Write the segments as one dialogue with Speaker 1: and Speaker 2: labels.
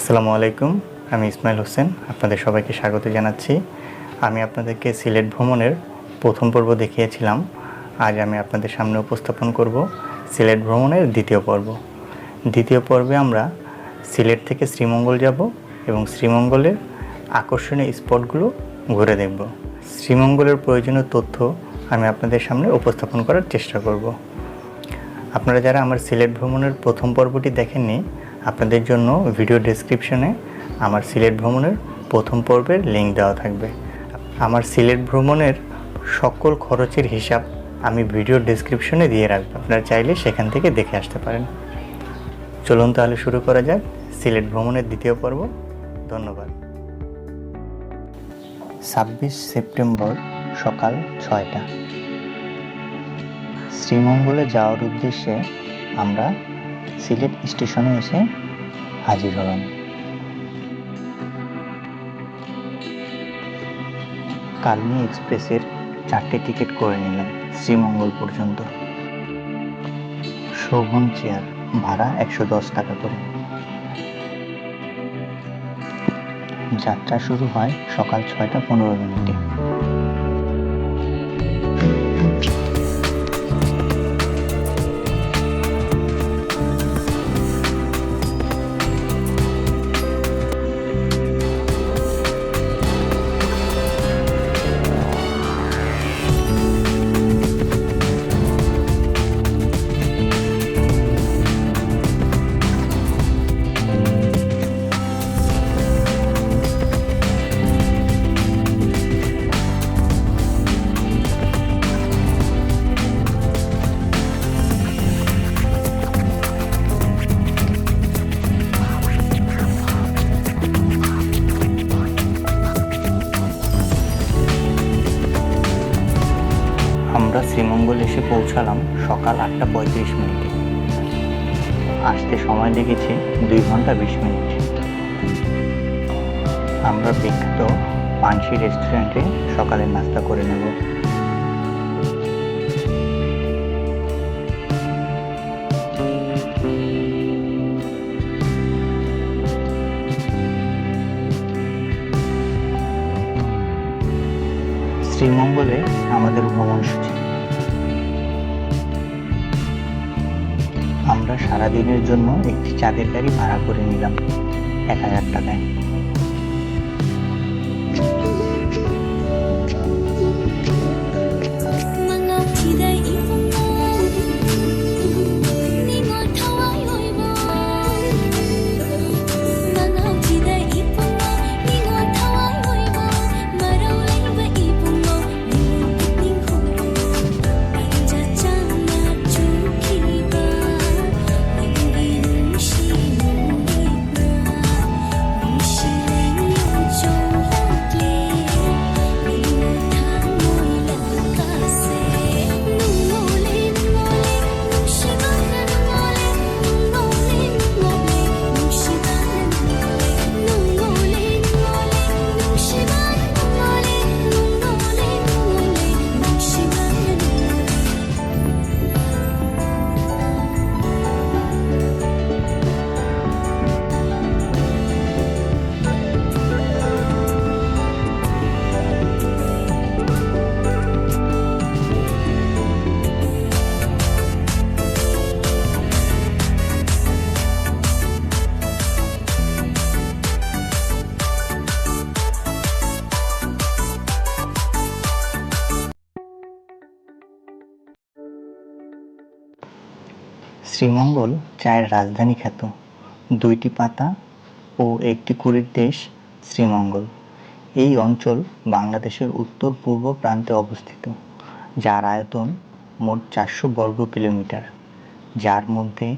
Speaker 1: আসসালামু আলাইকুম, আমি ইসমাইল হোসেন আপনাদের সবাইকে স্বাগত জানাচ্ছি। আমি আপনাদেরকে সিলেট ভ্রমণের প্রথম পর্ব দেখিয়েছিলাম। আজ আমি আপনাদের সামনে উপস্থাপন করব সিলেট ভ্রমণের দ্বিতীয় পর্ব। দ্বিতীয় পর্বে আমরা সিলেট থেকে শ্রীমঙ্গল যাব এবং শ্রীমঙ্গলের আকর্ষণীয় স্পটগুলো ঘুরে দেখব। শ্রীমঙ্গলের প্রয়োজনীয় তথ্য আমি আপনাদের সামনে উপস্থাপন করার চেষ্টা করব। আপনারা যারা আমার সিলেট ভ্রমণের প্রথম পর্বটি দেখেননি, আপনাদের জন্য ভিডিও ডেসক্রিপশনে আমার সিলেট ভ্রমণের প্রথম পর্বের লিঙ্ক দেওয়া থাকবে। আমার সিলেট ভ্রমণের সকল খরচের হিসাব আমি ভিডিও ডেসক্রিপশনে দিয়ে রাখবো, আপনারা চাইলে সেখান থেকে দেখে আসতে পারেন। চলুন তাহলে শুরু করা যাক সিলেট ভ্রমণের দ্বিতীয় পর্ব। ধন্যবাদ। 26 সেপ্টেম্বর সকাল 6টা। শ্রীমঙ্গলে যাওয়ার উদ্দেশ্যে আমরা সিলেট স্টেশনে এসে হাজির হলাম। কালনী এক্সপ্রেসের 4টে টিকিট করে নিলাম শ্রীমঙ্গল পর্যন্ত। শোভন চেয়ার ভাড়া 110 টাকা করে। যাত্রা শুরু হয় সকাল 6টা 15 মিনিটে। আমরা শ্রীমঙ্গল এসে পৌঁছালাম সকাল 8টা 35 মিনিটে। আসতে সময় লেগেছে 2 ঘন্টা 20 মিনিট। আমরা বিখ্যাত পানসি রেস্টুরেন্টে সকালের নাস্তা করে নেব। শ্রীমঙ্গলে আমাদের ভ্রমণসূচি। আমরা সারাদিনের জন্য একটি চাঁদের গাড়ি ভাড়া করে নিলাম 1000 টাকায়। শ্রীমঙ্গল চায়ের রাজধানী খ্যাত। 2টি পাতা ও একটি কুড়ির দেশ শ্রীমঙ্গল। এই অঞ্চল বাংলাদেশের উত্তর পূর্ব প্রান্তে অবস্থিত, যার আয়তন মোট 400 বর্গ কিলোমিটার, যার মধ্যে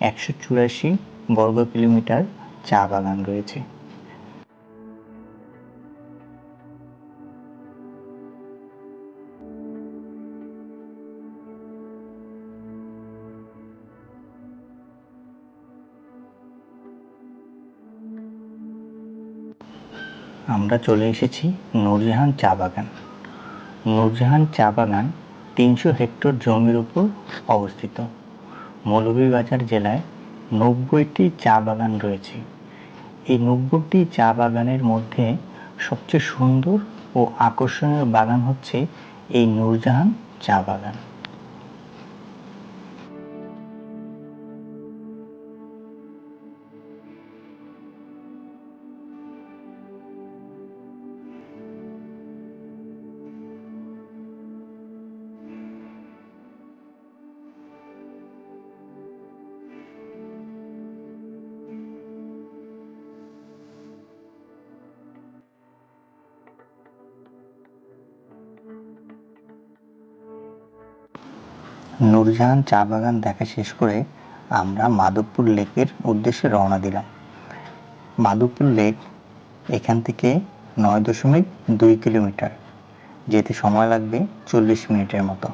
Speaker 1: 184 বর্গ কিলোমিটার চা বাগান রয়েছে। আমরা চলে এসেছি নূরজাহান চা বাগান। নূরজাহান চা বাগান 300 হেক্টর জমির উপর অবস্থিত। মৌলভীবাজার জেলায় 90টি চা বাগান রয়েছে। এই ৯০টি চা বাগানের মধ্যে সবচেয়ে সুন্দর ও আকর্ষণীয় বাগান হচ্ছে এই নূরজাহান চা বাগান। নূরজাহান চা বাগান দেখা শেষ করে আমরা মাধবপুর লেকের উদ্দেশ্যে রওনা দিলাম। মাধবপুর লেক এখান থেকে ৯.২ কিলোমিটার, যেতে সময় লাগবে ৪০ মিনিটের মতো।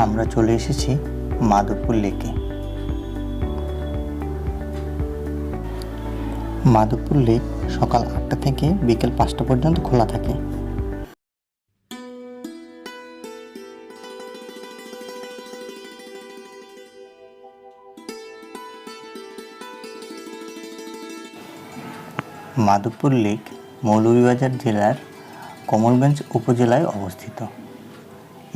Speaker 1: আমরা চলে এসেছি মাধবপুর লেকে। মাধবপুর লেক সকাল ৮টা থেকে বিকেল ৫টা পর্যন্ত খোলা থাকে। মাধবপুর লেক মৌলভীবাজার জেলার কমলগঞ্জ উপজেলায় অবস্থিত।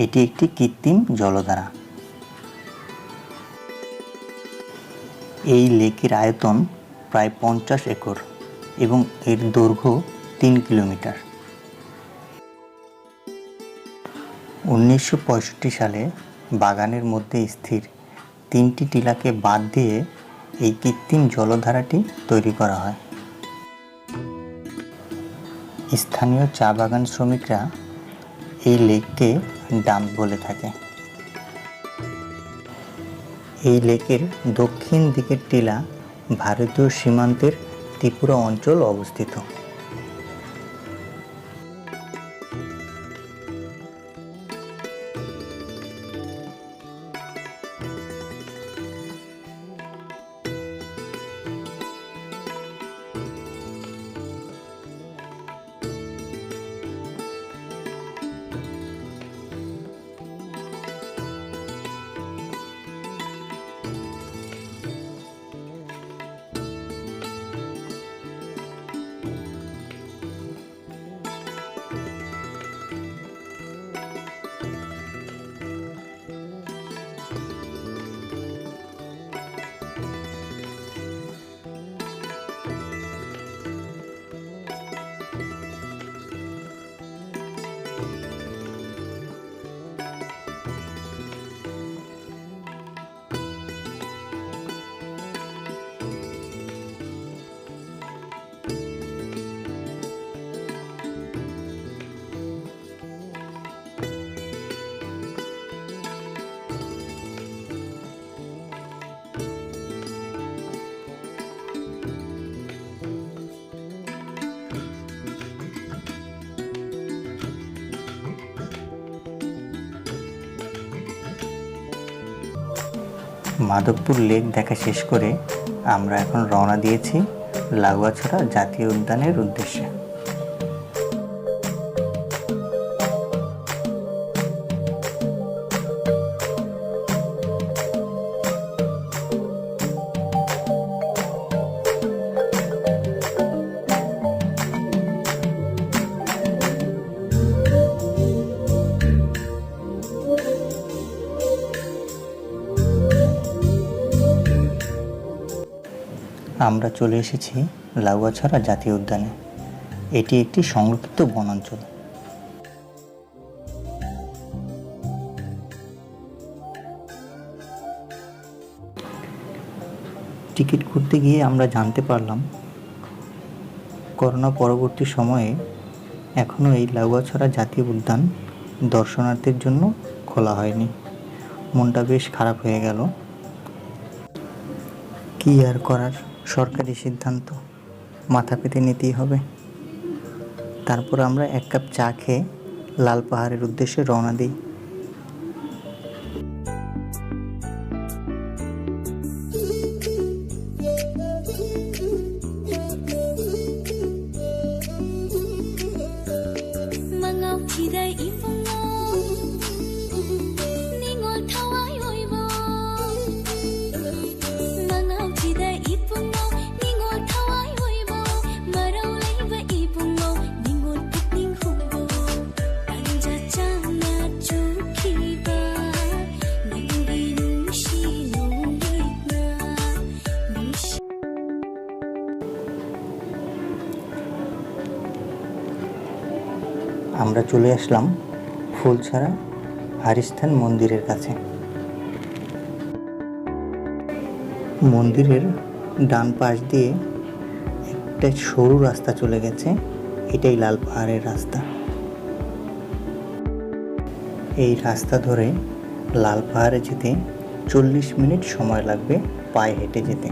Speaker 1: এটি একটি কৃত্রিম জলধারা। এই লেকের আয়তন প্রায় ৫০ একর এবং এর দৈর্ঘ্য ৩ কিলোমিটার। ১৯৬৫ সালে বাগানের মধ্যে স্থির ৩টি টিলাকে বাদ দিয়ে এই কৃত্রিম জলধারাটি তৈরি করা হয়। স্থানীয় চা বাগান শ্রমিকরা এই লেককে ডাম্প বলে থাকে। এই লেকের দক্ষিণ দিকের টিলা ভারতীয় সীমান্তের ত্রিপুরা অঞ্চল অবস্থিত। মাধবপুর লেক দেখা শেষ করে আমরা এখন রওনা দিয়েছি লাগুয়াছড়া জাতীয় উদ্যানের উদ্দেশ্যে। আমরা চলে এসেছি লাউয়াছড়া জাতীয় উদ্যানে। এটি একটি সংরক্ষিত বনাঞ্চল। টিকিট করতে গিয়ে আমরা জানতে পারলাম করোনা পরবর্তী সময়ে এখনও এই লাউয়াছড়া জাতীয় উদ্যান দর্শনার্থীর জন্য খোলা হয়নি। মনটা বেশ খারাপ হয়ে গেল। কি আর করার, সরকারি সিদ্ধান্ত, মাথা পেতে নিতেই হবে। তারপর আমরা এক কাপ চা খেয়ে লাল পাহাড়ের উদ্দেশ্যে রওনা দিই। আমরা চলে আসলাম ফুলছড়া হারিস্থান মন্দিরের কাছে। মন্দিরের ডান পাশ দিয়ে একটা সরু রাস্তা চলে গেছে, এটাই লাল পাহাড়ের রাস্তা। এই রাস্তা ধরে লাল পাহাড়ে যেতে 40 মিনিট সময় লাগবে পায়ে হেঁটে যেতে।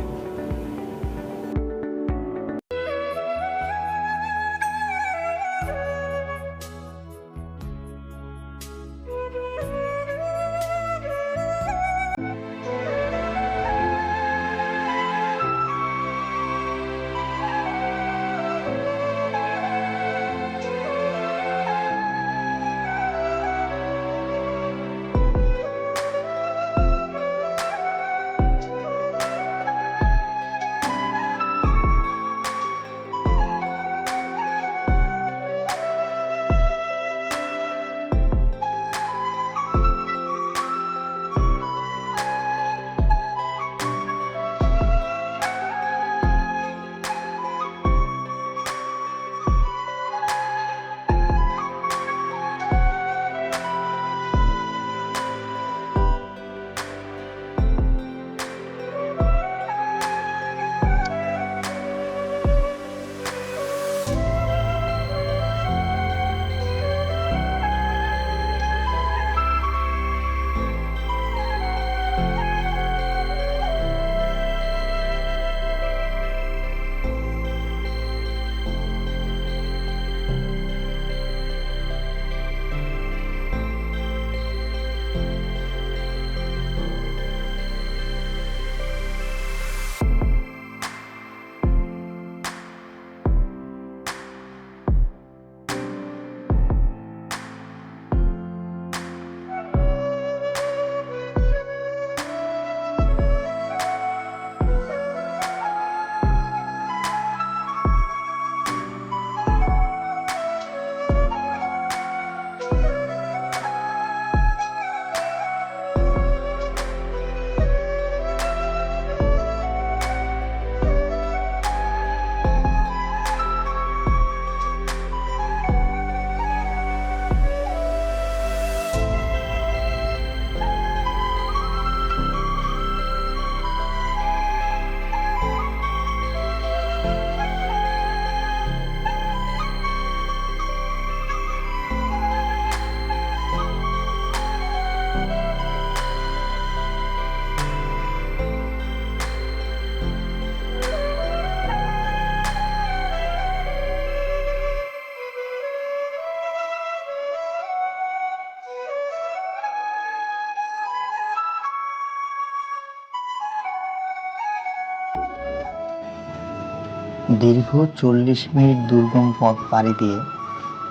Speaker 1: দীর্ঘ 40 মিনিট দুর্গম পথ পাড়ি দিয়ে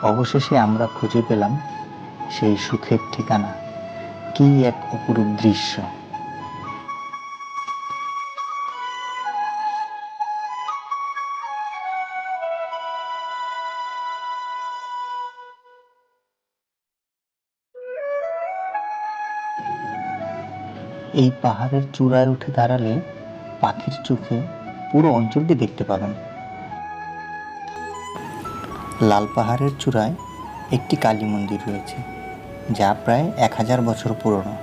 Speaker 1: অবশেষে আমরা খুঁজে পেলাম সেই সুখের ঠিকানা। কি এক অপরূপ দৃশ্য! এই পাহাড়ের চূড়ায় উঠে দাঁড়ালে পাখির চোখে পুরো অঞ্চলটি দেখতে পাবেন। লাল পাহাড়ের চূড়ায় একটি কালী মন্দির রয়েছে, যা প্রায় 1000 বছর পুরনো।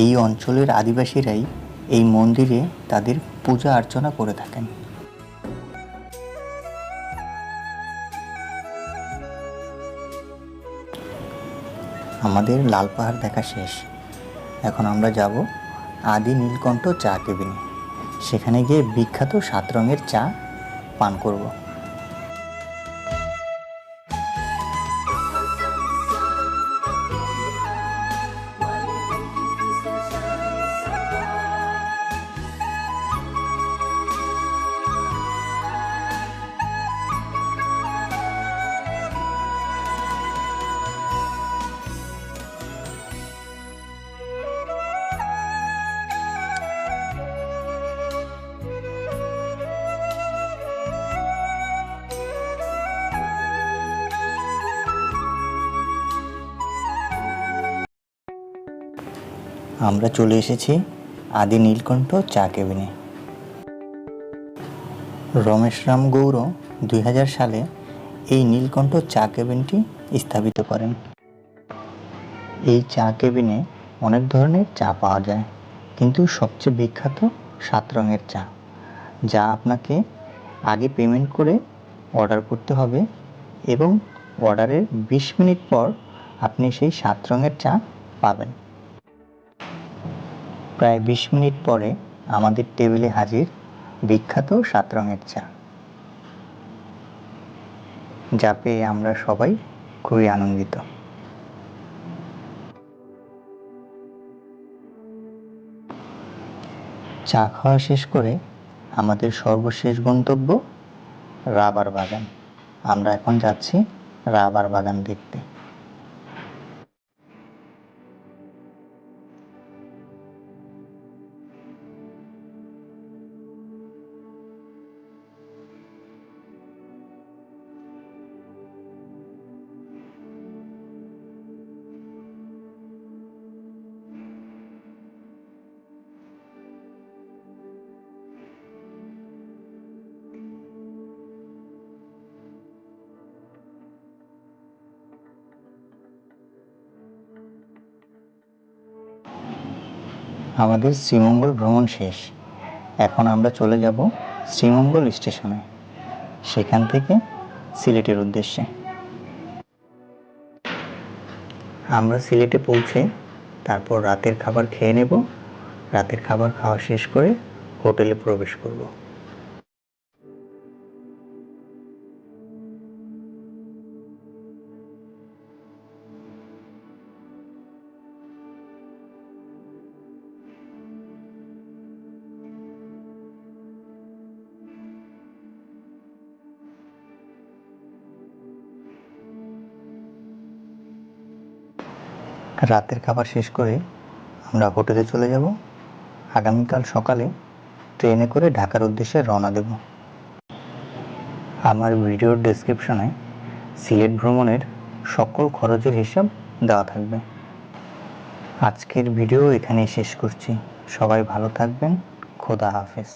Speaker 1: এই অঞ্চলের আদিবাসীরাই এই মন্দিরে তাদের পূজা অর্চনা করে থাকেন। আমাদের লাল পাহাড় দেখা শেষ। এখন আমরা যাব আদি নীলকণ্ঠ চা কেবিনে। সেখানে গিয়ে বিখ্যাত 7 রঙের চা পান করব। আমরা চলে এসেছি আদি নীলকণ্ঠ চা কেবিনে। রমেশরাম গৌর 2000 সালে এই নীলকণ্ঠ চা কেবিনটি স্থাপিত করেন। এই চা কেবিনে অনেক ধরনের চা পাওয়া যায়, কিন্তু সবচেয়ে বিখ্যাত 7 রঙের চা, যা আপনাকে আগে পেমেন্ট করে অর্ডার করতে হবে এবং অর্ডারের 20 মিনিট পর আপনি সেই 7 রঙের চা পাবেন। প্রায় 20 মিনিট পরে আমাদের টেবিলে হাজির বিখ্যাত 7 রঙের চা, যা পেয়ে আমরা সবাই খুবই আনন্দিত। চা খাওয়া শেষ করে আমাদের সর্বশেষ গন্তব্য রাবার বাগান। আমরা এখন যাচ্ছি রাবার বাগান দেখতে। আমাদের শ্রীমঙ্গল ভ্রমণ শেষ। এখন আমরা চলে যাব শ্রীমঙ্গল স্টেশনে, সেখান থেকে সিলেটের উদ্দেশ্যে। আমরা সিলেটে পৌঁছে তারপর রাতের খাবার খেয়ে নেব। রাতের খাবার খাওয়া শেষ করে হোটেলে প্রবেশ করব। রাতের খাবার শেষ করে আমরা হোটেলে চলে যাব। আগামীকাল সকালে ট্রেনে করে ঢাকার উদ্দেশ্যে রওনা দেব। আমার ভিডিওর ডেসক্রিপশনে সিলেট ভ্রমণের সকল খরচের হিসাব দেওয়া থাকবে। আজকের ভিডিও এখানেই শেষ করছি। সবাই ভালো থাকবেন। খোদা হাফেজ।